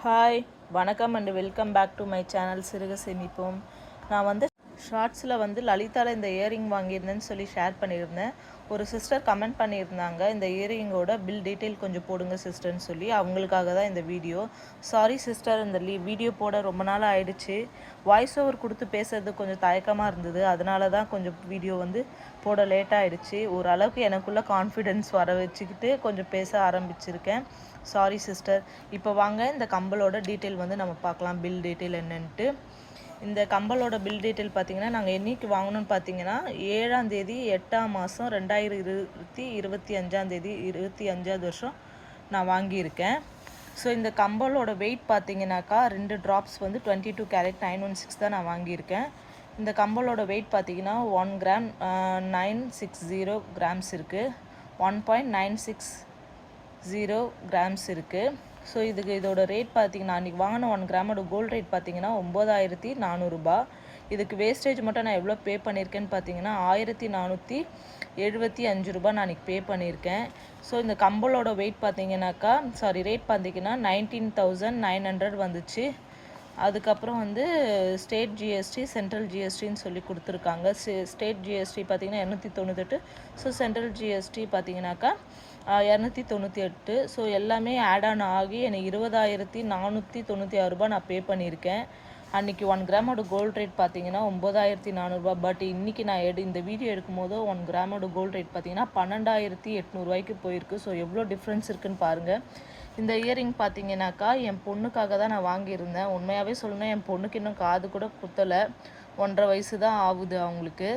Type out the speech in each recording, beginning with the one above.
Hi வணக்கம் and welcome back to my channel சிறுக சேமிப்போம். நான் வந்து ஷார்ட்ஸில் வந்து லலிதாவில் இந்த இயரிங் வாங்கியிருந்தேன்னு சொல்லி ஷேர் பண்ணியிருந்தேன். ஒரு சிஸ்டர் கமெண்ட் பண்ணியிருந்தாங்க, இந்த இயரிங்கோட பில் டீட்டெயில் கொஞ்சம் போடுங்க சிஸ்டர்னு சொல்லி. அவங்களுக்காக தான் இந்த வீடியோ. சாரி சிஸ்டர், இந்த வீடியோ போட ரொம்ப நாள் ஆயிடுச்சு. வாய்ஸ் ஓவர் கொடுத்து பேசுறது கொஞ்சம் தயக்கமாக இருந்தது, அதனால தான் கொஞ்சம் வீடியோ வந்து போட லேட்டாகிடுச்சு. ஓரளவுக்கு எனக்குள்ளே கான்ஃபிடென்ஸ் வர வச்சுக்கிட்டு கொஞ்சம் பேச ஆரம்பிச்சிருக்கேன். Sorry sister. இப்போ வாங்க இந்த கம்பலோட டீட்டெயில் வந்து நம்ம பார்க்கலாம், பில் டீட்டெயில் என்னன்ட்டு. இந்த கம்பலோட பில் டீட்டெயில் பார்த்தீங்கன்னா, நாங்கள் என்றைக்கு வாங்கணும்னு பார்த்தீங்கன்னா 7ஆம் தேதி 8ஆம் மாதம் 2025 25வது வருஷம் நான் வாங்கியிருக்கேன். ஸோ இந்த கம்பலோட வெயிட் பார்த்தீங்கன்னாக்கா 2 ட்ராப்ஸ் வந்து 22 கேரட் 916 தான் நான் வாங்கியிருக்கேன். இந்த கம்பலோட வெயிட் பார்த்தீங்கன்னா 1 கிராம் 960 கிராம்ஸ் இருக்குது. 1.960 கிராம்ஸ் இருக்குது. ஸோ இதோட ரேட் பார்த்தீங்கன்னா, அன்றைக்கி வாங்கின 1 கிராமோட கோல்டு ரேட் பார்த்தீங்கன்னா 9400 ரூபாய். இதுக்கு வேஸ்டேஜ் மட்டும் நான் எவ்வளோ பே பண்ணியிருக்கேன்னு பார்த்தீங்கன்னா 1475 ரூபாய் நான் அன்றைக்கி பே பண்ணியிருக்கேன். ஸோ இந்த கம்பலோட வெயிட் பார்த்தீங்கன்னாக்கா ரேட் பார்த்தீங்கன்னா 19,900 வந்துச்சு. அதுக்கப்புறம் வந்து ஸ்டேட் ஜிஎஸ்டி சென்ட்ரல் ஜிஎஸ்டின்னு சொல்லி கொடுத்துருக்காங்க. ஸ்டேட் ஜிஎஸ்டி பார்த்திங்கன்னா 298. ஸோ சென்ட்ரல் ஜிஎஸ்டி பார்த்திங்கனாக்கா 298. ஸோ எல்லாமே ஆட் ஆன் ஆகி எனக்கு 20,496 ரூபாய் நான் பே பண்ணியிருக்கேன். அன்றைக்கி 1 கிராமோட கோல்டு ரேட் பார்த்தீங்கன்னா 9,400 ரூபாய். பட் இன்றைக்கி நான் இந்த வீடியோ எடுக்கும்போது 1 கிராமோட கோல்டு ரேட் பார்த்தீங்கன்னா 12,800 ரூபாய்க்கு போயிருக்கு. ஸோ எவ்வளோ டிஃப்ரென்ஸ் இருக்குதுன்னு பாருங்கள். இந்த இயரிங் பார்த்தீங்கன்னாக்கா என் பொண்ணுக்காக தான் நான் வாங்கியிருந்தேன். உண்மையாகவே சொல்லணும், என் பொண்ணுக்கு இன்னும் காது கூட குத்தலை. 1.5 வயசு தான் ஆகுது அவங்களுக்கு.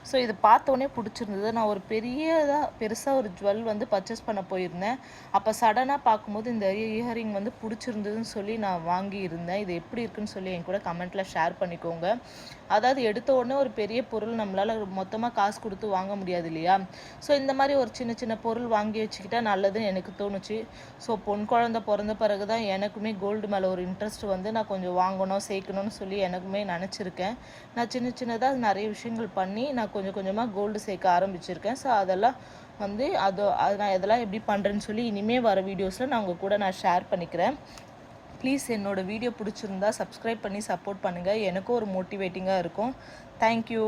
ஸோ இது பார்த்தோன்னே பிடிச்சிருந்தது. நான் ஒரு பெருசாக ஒரு ஜுவல் வந்து பர்ச்சேஸ் பண்ண போயிருந்தேன். அப்போ சடனாக பார்க்கும்போது இந்த இயரிங் வந்து பிடிச்சிருந்ததுன்னு சொல்லி நான் வாங்கியிருந்தேன். இது எப்படி இருக்குன்னு சொல்லி என் கூட கமெண்ட்டில் ஷேர் பண்ணிக்கோங்க. அதாவது எடுத்த உடனே ஒரு பெரிய பொருள் நம்மளால் மொத்தமாக காசு கொடுத்து வாங்க முடியாது இல்லையா? ஸோ இந்த மாதிரி ஒரு சின்ன சின்ன பொருள் வாங்கி வச்சுக்கிட்டா நல்லதுன்னு எனக்கு தோணுச்சு. ஸோ பொன் குழந்தை பிறந்த பிறகு தான் எனக்குமே கோல்டு மேலே ஒரு இன்ட்ரெஸ்ட் வந்து நான் கொஞ்சம் வாங்கணும் சேர்க்கணும்னு சொல்லி எனக்குமே நினச்சிருக்கேன். நான் சின்னதாக நிறைய விஷயங்கள் பண்ணி நான் கொஞ்சம் கொஞ்சமாக கோல்டு சேர்க்க ஆரம்பிச்சிருக்கேன். ஸோ அதெல்லாம் வந்து நான் இதெல்லாம் எப்படி பண்ணுறேன்னு சொல்லி இனிமேல் வர வீடியோஸில் நான் உங்கள் கூட நான் ஷேர் பண்ணிக்கிறேன். ப்ளீஸ் என்னோடய வீடியோ பிடிச்சிருந்தா சப்ஸ்கிரைப் பண்ணி சப்போர்ட் பண்ணுங்கள். எனக்கும் ஒரு மோட்டிவேட்டிங்காக இருக்கும். தேங்க்யூ.